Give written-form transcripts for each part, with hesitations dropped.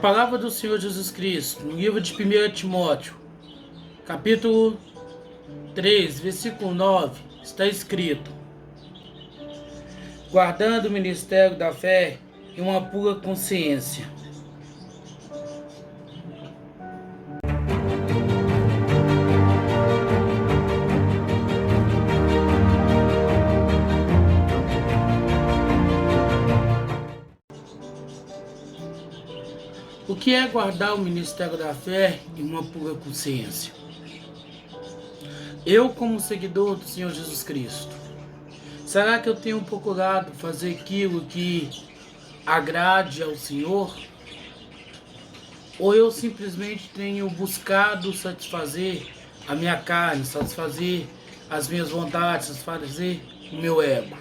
A palavra do Senhor Jesus Cristo, no livro de 1 Timóteo, capítulo 3, versículo 9, está escrito: guardando o ministério da fé e uma pura consciência. O que é guardar o ministério da fé e uma pura consciência? Eu, como seguidor do Senhor Jesus Cristo, será que eu tenho procurado fazer aquilo que agrade ao Senhor? Ou eu simplesmente tenho buscado satisfazer a minha carne, satisfazer as minhas vontades, satisfazer o meu ego?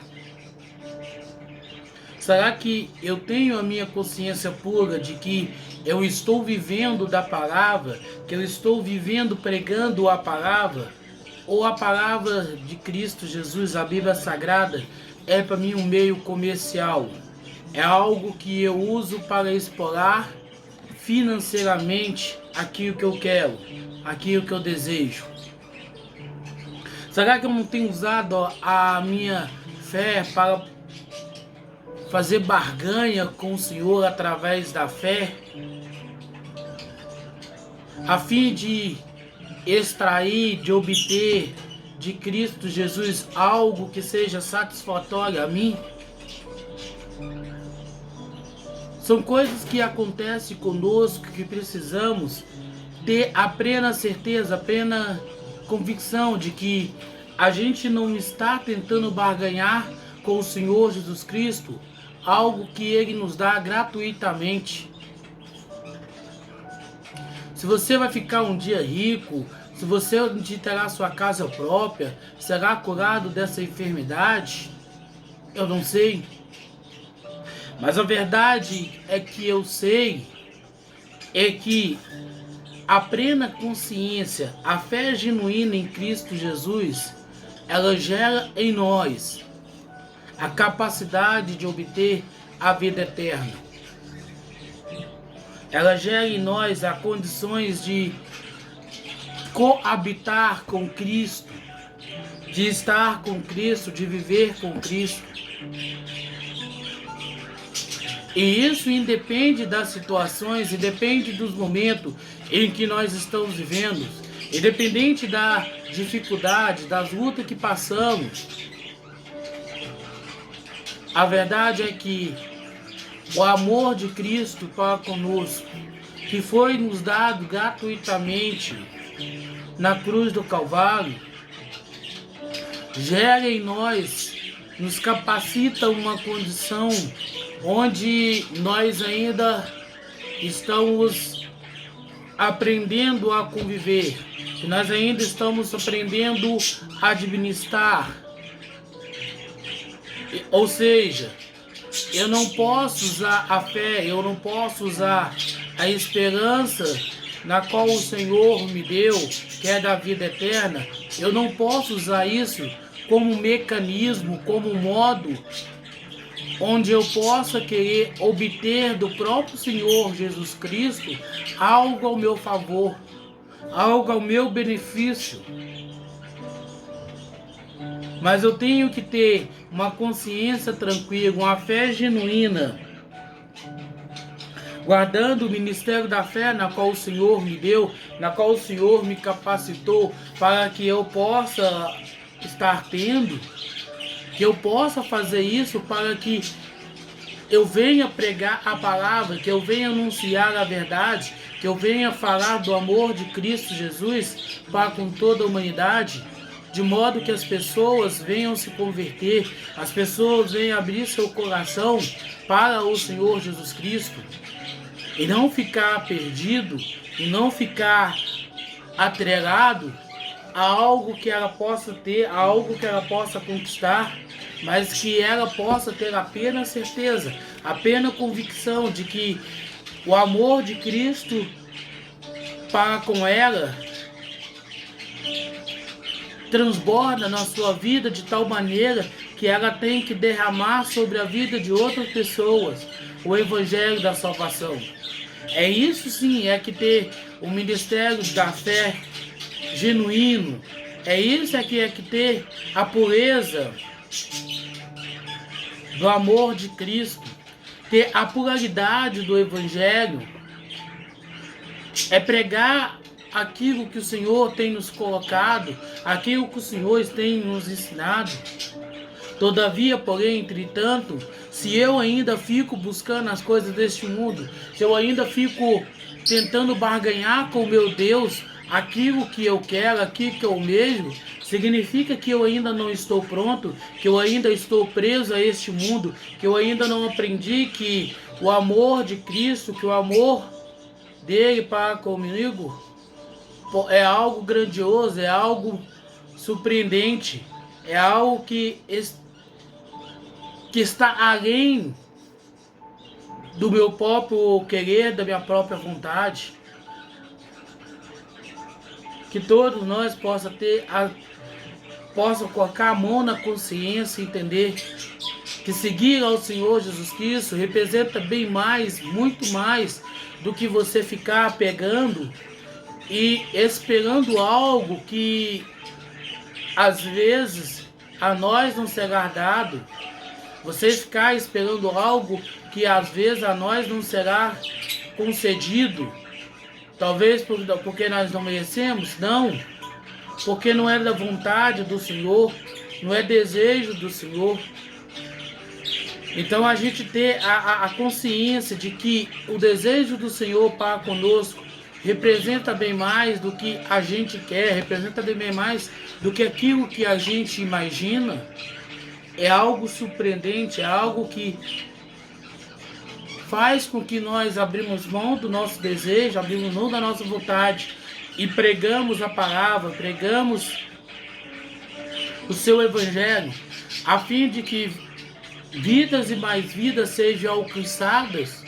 Será que eu tenho a minha consciência pura de que eu estou vivendo da palavra, que eu estou vivendo pregando a palavra? Ou a palavra de Cristo Jesus, a Bíblia Sagrada, é para mim um meio comercial? É algo que eu uso para explorar financeiramente aquilo que eu quero, aquilo que eu desejo? Será que eu não tenho usado a minha fé para fazer barganha com o Senhor através da fé, a fim de extrair, de obter de Cristo Jesus algo que seja satisfatório a mim? São coisas que acontecem conosco, que precisamos ter a plena certeza, a plena convicção de que a gente não está tentando barganhar com o Senhor Jesus Cristo algo que Ele nos dá gratuitamente. Se você vai ficar um dia rico, se você um dia terá sua casa própria, será curado dessa enfermidade, eu não sei. Mas a verdade é que eu sei, é que a plena consciência, a fé genuína em Cristo Jesus, ela gera em nós a capacidade de obter a vida eterna. Ela gera em nós as condições de coabitar com Cristo, de estar com Cristo, de viver com Cristo. E isso independe das situações, independe dos momentos em que nós estamos vivendo, independente da dificuldade, das lutas que passamos. A verdade é que o amor de Cristo para conosco, que foi nos dado gratuitamente na cruz do Calvário, gera em nós, nos capacita uma condição onde nós ainda estamos aprendendo a conviver, que nós ainda estamos aprendendo a administrar. Ou seja, eu não posso usar a fé, eu não posso usar a esperança na qual o Senhor me deu, que é da vida eterna. Eu não posso usar isso como mecanismo, como modo onde eu possa querer obter do próprio Senhor Jesus Cristo algo ao meu favor, algo ao meu benefício. Mas eu tenho que ter uma consciência tranquila, uma fé genuína, guardando o ministério da fé na qual o Senhor me deu, na qual o Senhor me capacitou para que eu possa estar tendo, que eu possa fazer isso para que eu venha pregar a palavra, que eu venha anunciar a verdade, que eu venha falar do amor de Cristo Jesus para com toda a humanidade, de modo que as pessoas venham se converter, as pessoas venham abrir seu coração para o Senhor Jesus Cristo, e não ficar perdido, e não ficar atrelado a algo que ela possa ter, a algo que ela possa conquistar, mas que ela possa ter a plena certeza, a plena convicção de que o amor de Cristo para com ela transborda na sua vida de tal maneira que ela tem que derramar sobre a vida de outras pessoas o evangelho da salvação. É isso sim, é que ter o ministério da fé genuíno. É isso é que ter a pureza do amor de Cristo. Ter a pluralidade do Evangelho. É pregar aquilo que o Senhor tem nos colocado, aquilo que o Senhor tem nos ensinado. Todavia, porém, entretanto, se eu ainda fico buscando as coisas deste mundo, se eu ainda fico tentando barganhar com o meu Deus aquilo que eu quero, aquilo que eu almejo, significa que eu ainda não estou pronto, que eu ainda estou preso a este mundo, que eu ainda não aprendi que o amor de Cristo, que o amor dele para comigo é algo grandioso, é algo surpreendente, é algo que está além do meu próprio querer, da minha própria vontade. Que todos nós possam colocar a mão na consciência e entender que seguir ao Senhor Jesus Cristo representa bem mais, muito mais do que você ficar pegando e esperando algo que às vezes a nós não será dado. Você ficar esperando algo que às vezes a nós não será concedido. Talvez porque nós não merecemos? Não. Porque não é da vontade do Senhor, não é desejo do Senhor. Então a gente ter a consciência de que o desejo do Senhor para conosco representa bem mais do que a gente quer, representa bem mais do que aquilo que a gente imagina. É algo surpreendente, é algo que faz com que nós abrimos mão do nosso desejo, abrimos mão da nossa vontade e pregamos a palavra, pregamos o seu evangelho, a fim de que vidas e mais vidas sejam alcançadas,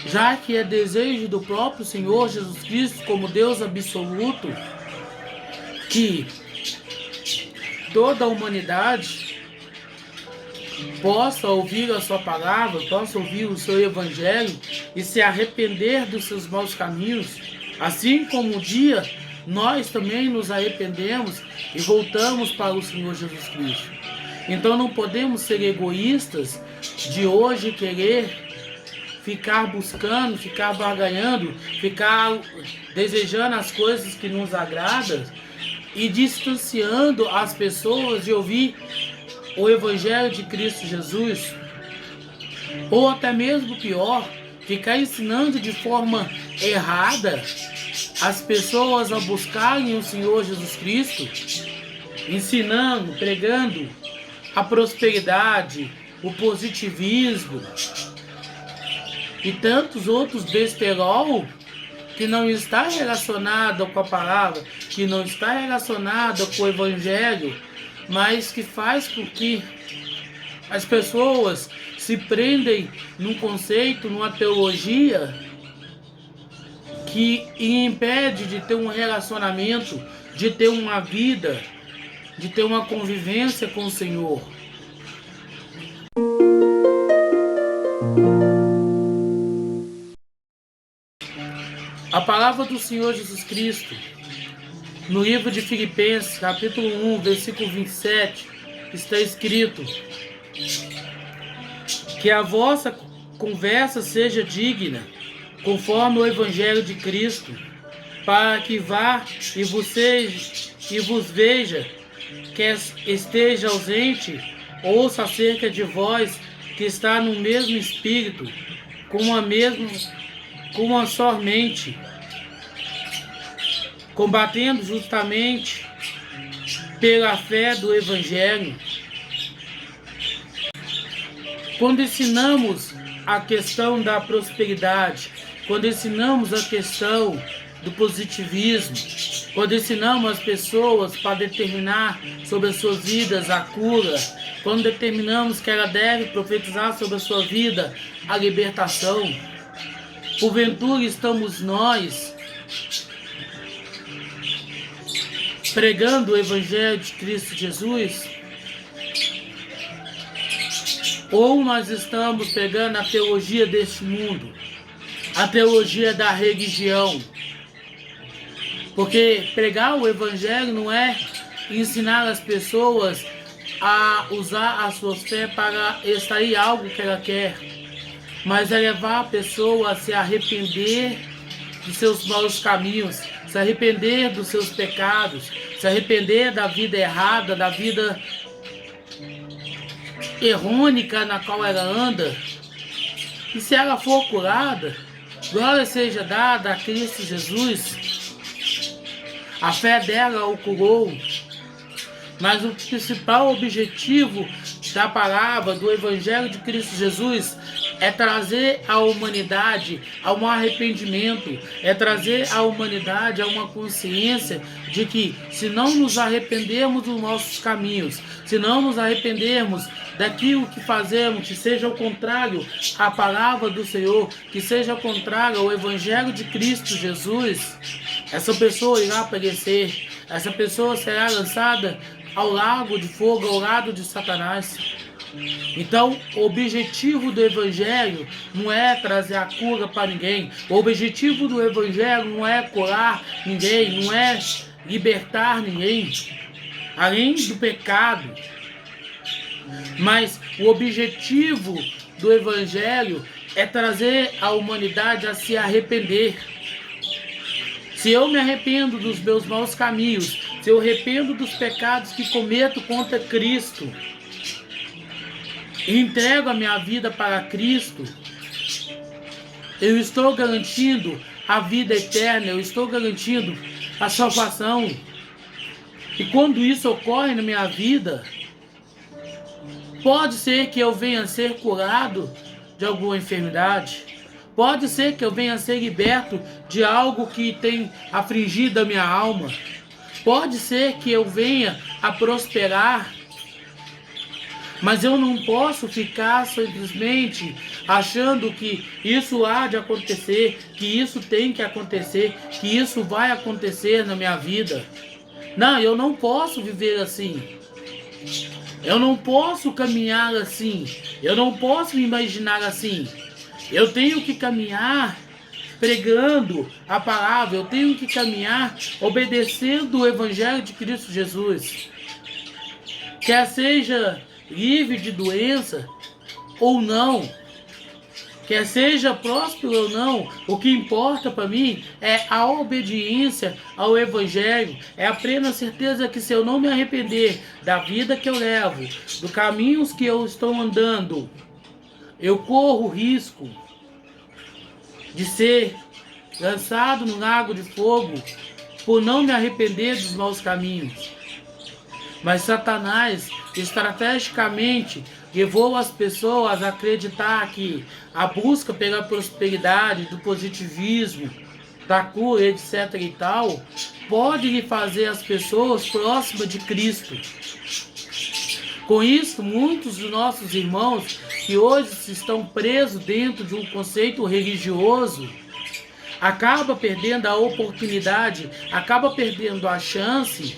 já que é desejo do próprio Senhor Jesus Cristo, como Deus absoluto, que toda a humanidade possa ouvir a sua palavra, possa ouvir o seu evangelho e se arrepender dos seus maus caminhos, assim como um dia nós também nos arrependemos e voltamos para o Senhor Jesus Cristo. Então não podemos ser egoístas de hoje querer ficar buscando, ficar barganhando, ficar desejando as coisas que nos agradam e distanciando as pessoas de ouvir o Evangelho de Cristo Jesus, ou até mesmo pior, ficar ensinando de forma errada as pessoas a buscarem o Senhor Jesus Cristo, ensinando, pregando a prosperidade, o positivismo e tantos outros besterol que não está relacionado com a palavra, que não está relacionado com o Evangelho, mas que faz com que as pessoas se prendem num conceito, numa teologia que impede de ter um relacionamento, de ter uma vida, de ter uma convivência com o Senhor. A palavra do Senhor Jesus Cristo, no livro de Filipenses, capítulo 1, versículo 27, está escrito: que a vossa conversa seja digna, conforme o Evangelho de Cristo, para que vá e vos veja, que esteja ausente, ouça acerca de vós, que está no mesmo espírito, com uma só mente, combatendo justamente pela fé do Evangelho. Quando ensinamos a questão da prosperidade, quando ensinamos a questão do positivismo, quando ensinamos as pessoas para determinar sobre as suas vidas a cura, quando determinamos que ela deve profetizar sobre a sua vida a libertação, porventura estamos nós pregando o Evangelho de Cristo Jesus? Ou nós estamos pregando a teologia deste mundo? a teologia da religião. Porque pregar o evangelho não é ensinar as pessoas a usar a sua fé para extrair algo que ela quer, mas é levar a pessoa a se arrepender dos seus maus caminhos, se arrepender dos seus pecados, se arrepender da vida errada, da vida errônica na qual ela anda. E se ela for curada, glória seja dada a Cristo Jesus. A fé dela o curou. Mas o principal objetivo da palavra, do Evangelho de Cristo Jesus, é trazer a humanidade a um arrependimento, é trazer a humanidade a uma consciência de que, se não nos arrependermos dos nossos caminhos, se não nos arrependermos daquilo que fazemos, que seja o contrário à palavra do Senhor, que seja o contrário ao Evangelho de Cristo Jesus, essa pessoa irá perecer, essa pessoa será lançada ao lago de fogo, ao lado de Satanás. Então, o objetivo do Evangelho não é trazer a cura para ninguém. O objetivo do Evangelho não é curar ninguém, não é libertar ninguém, além do pecado. Mas o objetivo do Evangelho é trazer a humanidade a se arrepender. Se eu me arrependo dos meus maus caminhos, se eu arrependo dos pecados que cometo contra Cristo, e entrego a minha vida para Cristo, eu estou garantindo a vida eterna, eu estou garantindo a salvação. E quando isso ocorre na minha vida, pode ser que eu venha a ser curado de alguma enfermidade, pode ser que eu venha a ser liberto de algo que tem afligido a minha alma, pode ser que eu venha a prosperar, mas eu não posso ficar simplesmente achando que isso há de acontecer, que isso tem que acontecer, que isso vai acontecer na minha vida. Não, eu não posso viver assim. Eu não posso caminhar assim. Eu não posso me imaginar assim. Eu tenho que caminhar pregando a palavra. Eu tenho que caminhar obedecendo o Evangelho de Cristo Jesus. Quer seja livre de doença ou não, quer seja próspero ou não, o que importa para mim é a obediência ao Evangelho, é a plena certeza que, se eu não me arrepender da vida que eu levo, dos caminhos que eu estou andando, eu corro o risco de ser lançado no lago de fogo por não me arrepender dos maus caminhos. Mas Satanás, estrategicamente, levou as pessoas a acreditar que a busca pela prosperidade, do positivismo, da cura, etc. e tal, pode lhe fazer as pessoas próximas de Cristo. Com isso, muitos dos nossos irmãos que hoje estão presos dentro de um conceito religioso, acaba perdendo a oportunidade, acaba perdendo a chance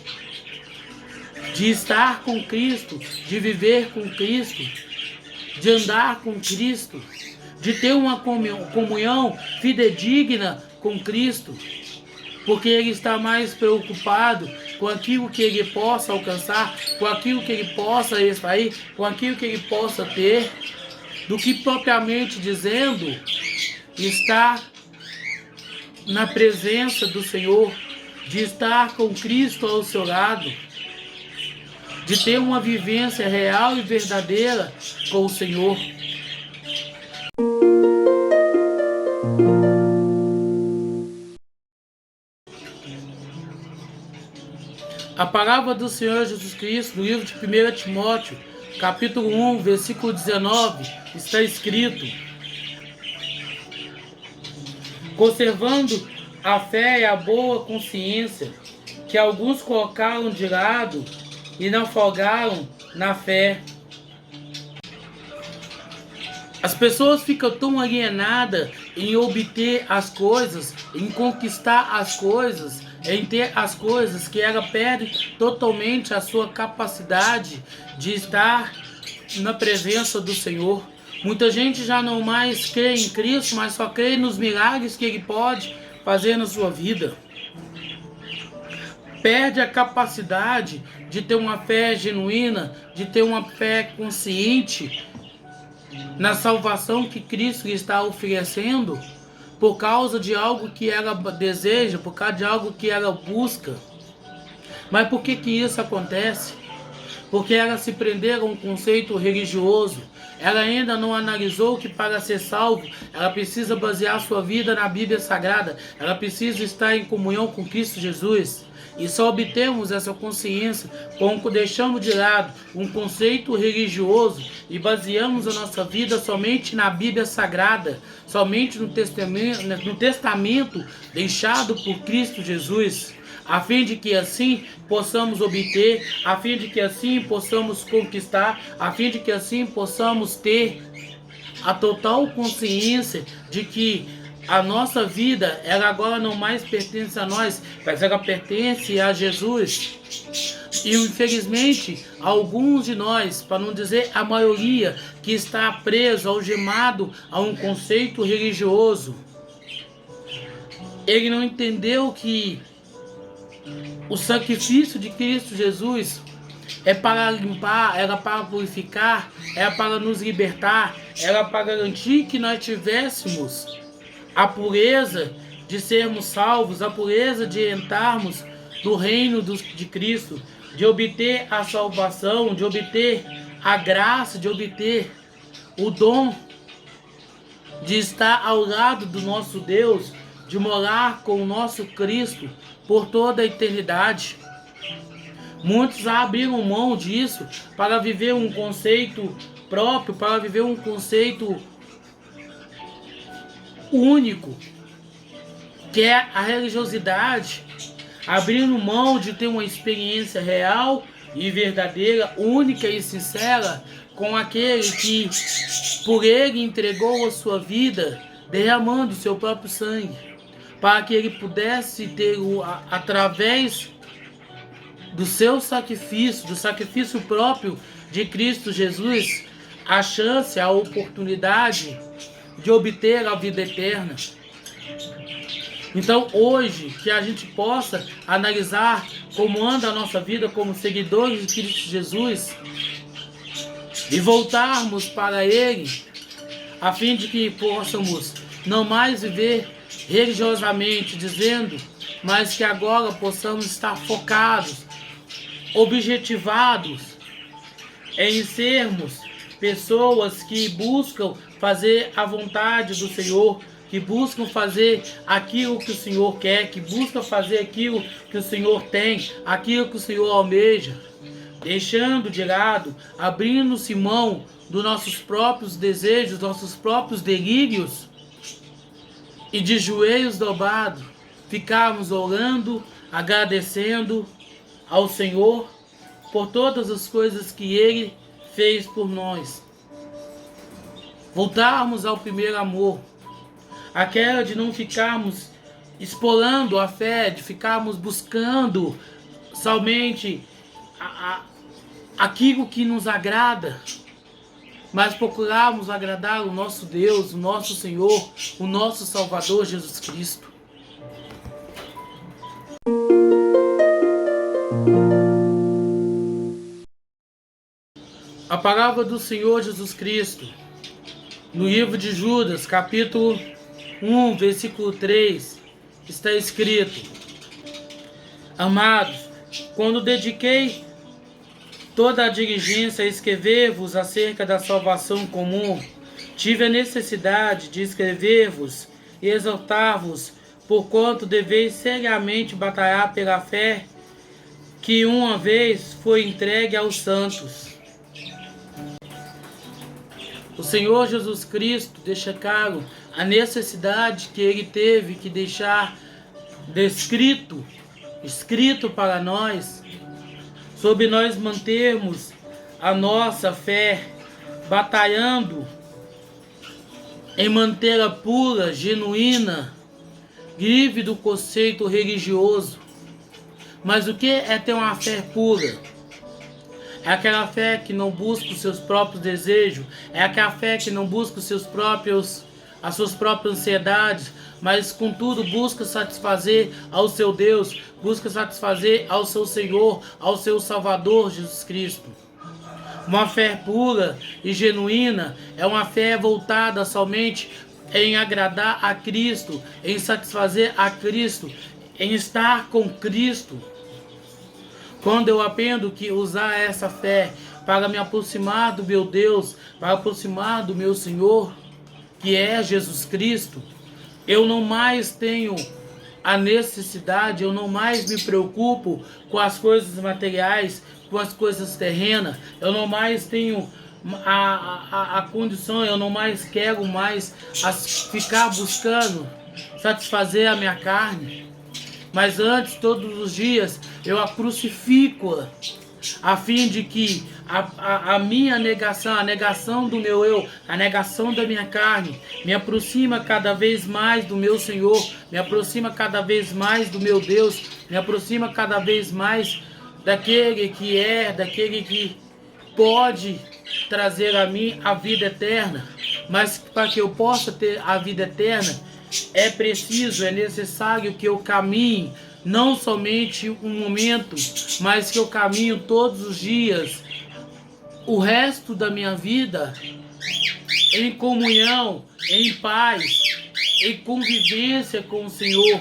de estar com Cristo, de viver com Cristo, de andar com Cristo, de ter uma comunhão fidedigna com Cristo, porque ele está mais preocupado com aquilo que ele possa alcançar, com aquilo que ele possa extrair, com aquilo que ele possa ter, do que propriamente dizendo estar na presença do Senhor, de estar com Cristo ao seu lado, de ter uma vivência real e verdadeira com o Senhor. A palavra do Senhor Jesus Cristo, no livro de 1 Timóteo, capítulo 1, versículo 19, está escrito: conservando a fé e a boa consciência, que alguns colocaram de lado e naufragaram na fé. As pessoas ficam tão alienadas em obter as coisas, em conquistar as coisas, em ter as coisas, que ela perde totalmente a sua capacidade de estar na presença do Senhor. Muita gente já não mais crê em Cristo, mas só crê nos milagres que Ele pode fazer na sua vida. Perde a capacidade de ter uma fé genuína, de ter uma fé consciente na salvação que Cristo lhe está oferecendo, por causa de algo que ela deseja, por causa de algo que ela busca. Mas por que isso acontece? Porque ela se prenderam a um conceito religioso. Ela ainda não analisou que para ser salvo, ela precisa basear sua vida na Bíblia Sagrada. Ela precisa estar em comunhão com Cristo Jesus. E só obtemos essa consciência quando deixamos de lado um conceito religioso e baseamos a nossa vida somente na Bíblia Sagrada, somente no testamento deixado por Cristo Jesus, a fim de que assim possamos obter, a fim de que assim possamos conquistar, a fim de que assim possamos ter a total consciência de que a nossa vida, ela agora não mais pertence a nós, mas ela pertence a Jesus. E infelizmente, alguns de nós, para não dizer a maioria, que está preso, algemado a um conceito religioso, ele não entendeu que o sacrifício de Cristo Jesus é para limpar, era para purificar, era para nos libertar, era para garantir que nós tivéssemos a pureza de sermos salvos, a pureza de entrarmos no reino de Cristo, de obter a salvação, de obter a graça, de obter o dom de estar ao lado do nosso Deus, de morar com o nosso Cristo por toda a eternidade. Muitos abriram mão disso para viver um conceito próprio, para viver um conceito único, que é a religiosidade, abrindo mão de ter uma experiência real e verdadeira, única e sincera com aquele que por ele entregou a sua vida, derramando o seu próprio sangue, para que ele pudesse ter, através do seu sacrifício, do sacrifício próprio de Cristo Jesus, a chance, a oportunidade de obter a vida eterna. Então hoje, que a gente possa analisar como anda a nossa vida como seguidores de Cristo Jesus e voltarmos para Ele, a fim de que possamos não mais viver religiosamente dizendo, mas que agora possamos estar focados, objetivados em sermos pessoas que buscam fazer a vontade do Senhor, que buscam fazer aquilo que o Senhor quer, que buscam fazer aquilo que o Senhor tem, aquilo que o Senhor almeja, deixando de lado, abrindo-se mão dos nossos próprios desejos, nossos próprios delírios, e de joelhos dobrados, ficarmos orando, agradecendo ao Senhor por todas as coisas que Ele fez por nós. Voltarmos ao primeiro amor, aquela de não ficarmos explorando a fé, de ficarmos buscando somente aquilo que nos agrada, mas procurarmos agradar o nosso Deus, o nosso Senhor, o nosso Salvador Jesus Cristo. A palavra do Senhor Jesus Cristo, no livro de Judas, capítulo 1, versículo 3, está escrito: Amados, quando dediquei toda a diligência a escrever-vos acerca da salvação comum, tive a necessidade de escrever-vos e exortar-vos, porquanto deveis seriamente batalhar pela fé que uma vez foi entregue aos santos. O Senhor Jesus Cristo deixa claro a necessidade que Ele teve que deixar escrito para nós, sobre nós mantermos a nossa fé, batalhando em mantê-la pura, genuína, livre do conceito religioso. Mas o que é ter uma fé pura? É aquela fé que não busca os seus próprios desejos. É aquela fé que não busca as suas próprias ansiedades, mas contudo busca satisfazer ao seu Deus, busca satisfazer ao seu Senhor, ao seu Salvador Jesus Cristo. Uma fé pura e genuína é uma fé voltada somente em agradar a Cristo, em satisfazer a Cristo, em estar com Cristo. Quando eu aprendo que usar essa fé para me aproximar do meu Deus, para aproximar do meu Senhor, que é Jesus Cristo, eu não mais tenho a necessidade, eu não mais me preocupo com as coisas materiais, com as coisas terrenas, eu não mais tenho a condição, eu não mais quero mais ficar buscando satisfazer a minha carne, mas antes, todos os dias, eu a crucifico, a fim de que a minha negação, a negação do meu eu, a negação da minha carne, me aproxima cada vez mais do meu Senhor, me aproxima cada vez mais do meu Deus, me aproxima cada vez mais daquele que pode trazer a mim a vida eterna. Mas para que eu possa ter a vida eterna, é preciso, é necessário que eu caminhe não somente um momento, mas que eu caminho todos os dias, o resto da minha vida, em comunhão, em paz, em convivência com o Senhor,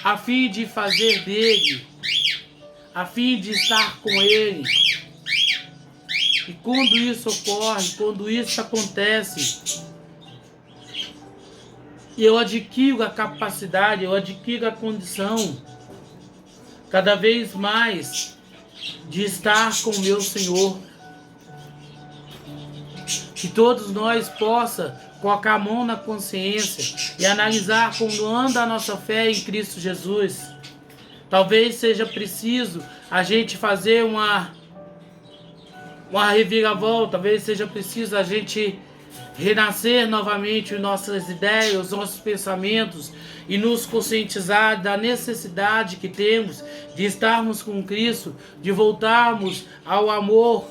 a fim de fazer dele, a fim de estar com Ele. E quando isso ocorre, quando isso acontece, eu adquiro a capacidade, eu adquiro a condição, cada vez mais, de estar com o meu Senhor. Que todos nós possamos colocar a mão na consciência e analisar como anda a nossa fé em Cristo Jesus. Talvez seja preciso a gente fazer uma reviravolta, talvez seja preciso a gente renascer novamente nossas ideias, os nossos pensamentos e nos conscientizar da necessidade que temos de estarmos com Cristo, de voltarmos ao amor,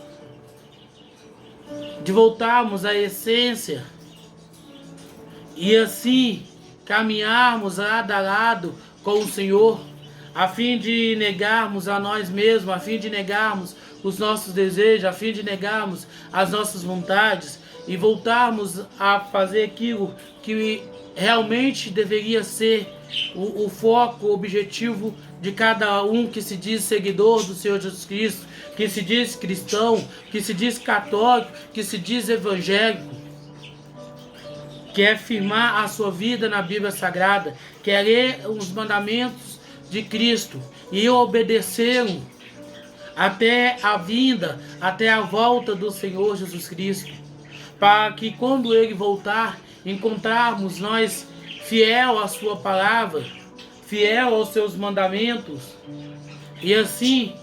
de voltarmos à essência e assim caminharmos lado a lado com o Senhor, a fim de negarmos a nós mesmos, a fim de negarmos os nossos desejos, a fim de negarmos as nossas vontades e voltarmos a fazer aquilo que realmente deveria ser o foco, o objetivo de cada um que se diz seguidor do Senhor Jesus Cristo, que se diz cristão, que se diz católico, que se diz evangélico, que é firmar a sua vida na Bíblia Sagrada, que é ler os mandamentos de Cristo e obedecê-lo até a vinda, até a volta do Senhor Jesus Cristo, para que quando Ele voltar, encontrarmos nós fiel à sua palavra, fiel aos seus mandamentos, e assim,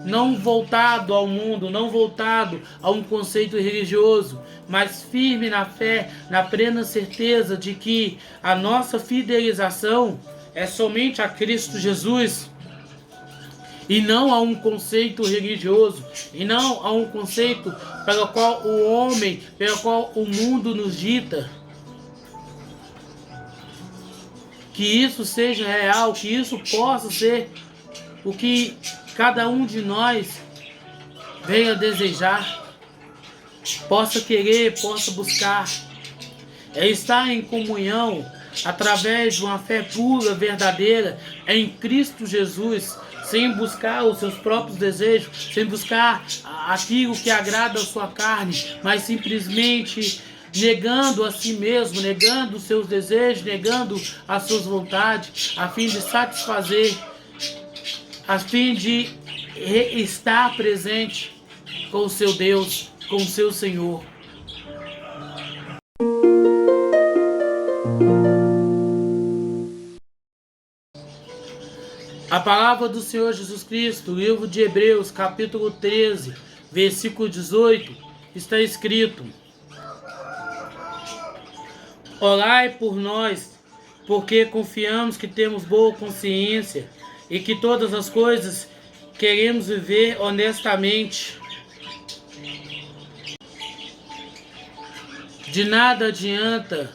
não voltado ao mundo, não voltado a um conceito religioso, mas firme na fé, na plena certeza de que a nossa fidelização é somente a Cristo Jesus, e não a um conceito religioso, e não a um conceito pelo qual o homem, pelo qual o mundo nos dita. Que isso seja real, que isso possa ser o que cada um de nós venha desejar, possa querer, possa buscar. É estar em comunhão através de uma fé pura, verdadeira, em Cristo Jesus, sem buscar os seus próprios desejos, sem buscar aquilo que agrada a sua carne, mas simplesmente negando a si mesmo, negando os seus desejos, negando as suas vontades, a fim de satisfazer, a fim de estar presente com o seu Deus, com o seu Senhor. A palavra do Senhor Jesus Cristo, livro de Hebreus, capítulo 13, versículo 18, está escrito: Orai por nós, porque confiamos que temos boa consciência e que todas as coisas queremos viver honestamente. De nada adianta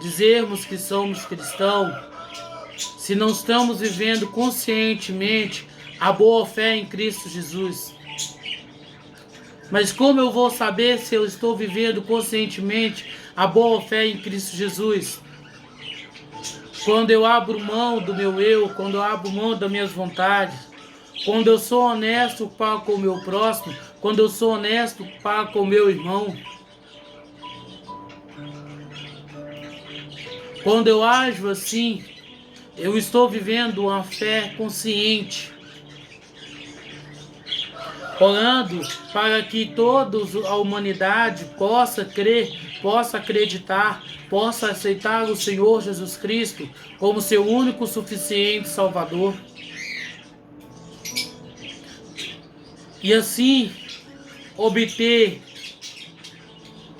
dizermos que somos cristãos se não estamos vivendo conscientemente a boa fé em Cristo Jesus. Mas como eu vou saber se eu estou vivendo conscientemente a boa fé em Cristo Jesus? Quando eu abro mão do meu eu, quando eu abro mão das minhas vontades, quando eu sou honesto para com o meu próximo, quando eu sou honesto para com o meu irmão, quando eu ajo assim, eu estou vivendo uma fé consciente, orando para que toda a humanidade possa crer, possa acreditar, possa aceitar o Senhor Jesus Cristo como seu único suficiente Salvador. E assim obter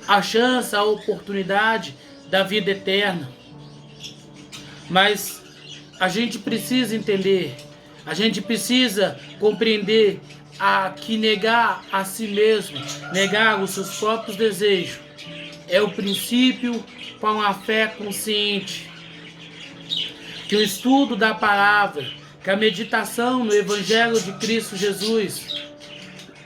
a chance, a oportunidade da vida eterna. Mas a gente precisa entender, a gente precisa compreender que negar a si mesmo, negar os seus próprios desejos, é o princípio para uma fé consciente. Que o estudo da palavra, que a meditação no Evangelho de Cristo Jesus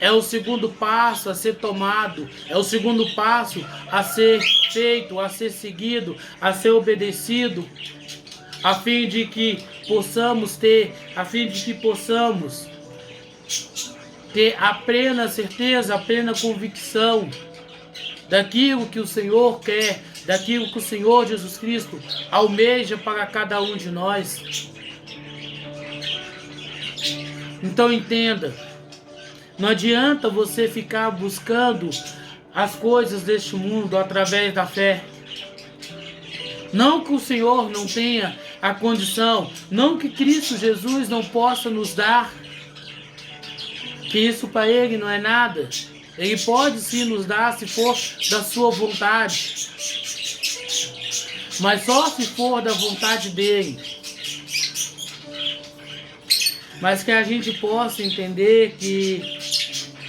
é o segundo passo a ser tomado, é o segundo passo a ser feito, a ser seguido, a ser obedecido, a fim de que possamos ter a plena certeza, a plena convicção daquilo que o Senhor quer, daquilo que o Senhor Jesus Cristo almeja para cada um de nós. Então entenda, não adianta você ficar buscando as coisas deste mundo através da fé. Não que o Senhor não tenha a condição, não que Cristo Jesus não possa nos dar, que isso para Ele não é nada. Ele pode sim nos dar se for da sua vontade, mas só se for da vontade dEle. Mas que a gente possa entender que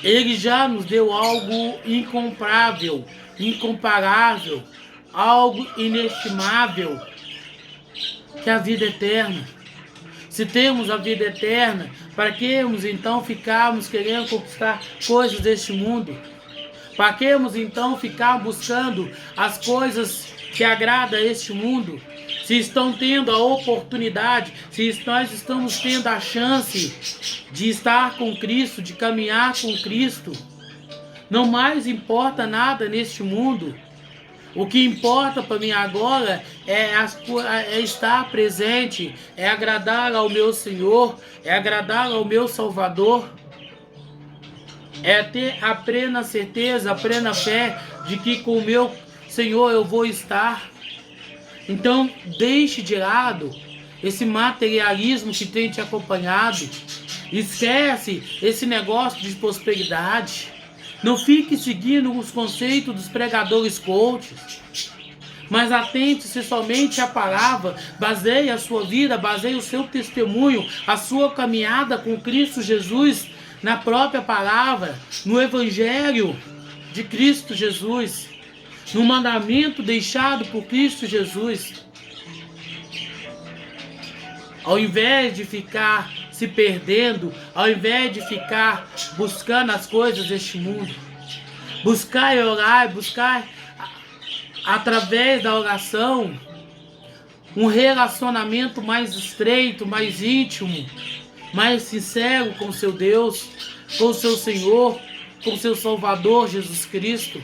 Ele já nos deu algo incomparável, incomparável, algo inestimável, que é a vida eterna. Se temos a vida eterna, para que então ficarmos querendo conquistar coisas deste mundo? Para que então ficar buscando as coisas que agradam a este mundo? Se estão tendo a oportunidade, se nós estamos tendo a chance de estar com Cristo, de caminhar com Cristo, não mais importa nada neste mundo. O que importa para mim agora é estar presente, é agradar ao meu Senhor, é agradar ao meu Salvador, é ter a plena certeza, a plena fé de que com o meu Senhor eu vou estar. Então deixe de lado esse materialismo que tem te acompanhado, esquece esse negócio de prosperidade. Não fique seguindo os conceitos dos pregadores coaches, mas atente-se somente à palavra, baseie a sua vida, baseie o seu testemunho, a sua caminhada com Cristo Jesus na própria palavra, no Evangelho de Cristo Jesus, no mandamento deixado por Cristo Jesus. Ao invés de ficar se perdendo, ao invés de ficar buscando as coisas deste mundo, buscar e orar, buscar através da oração um relacionamento mais estreito, mais íntimo, mais sincero com seu Deus, com seu Senhor, com seu Salvador Jesus Cristo.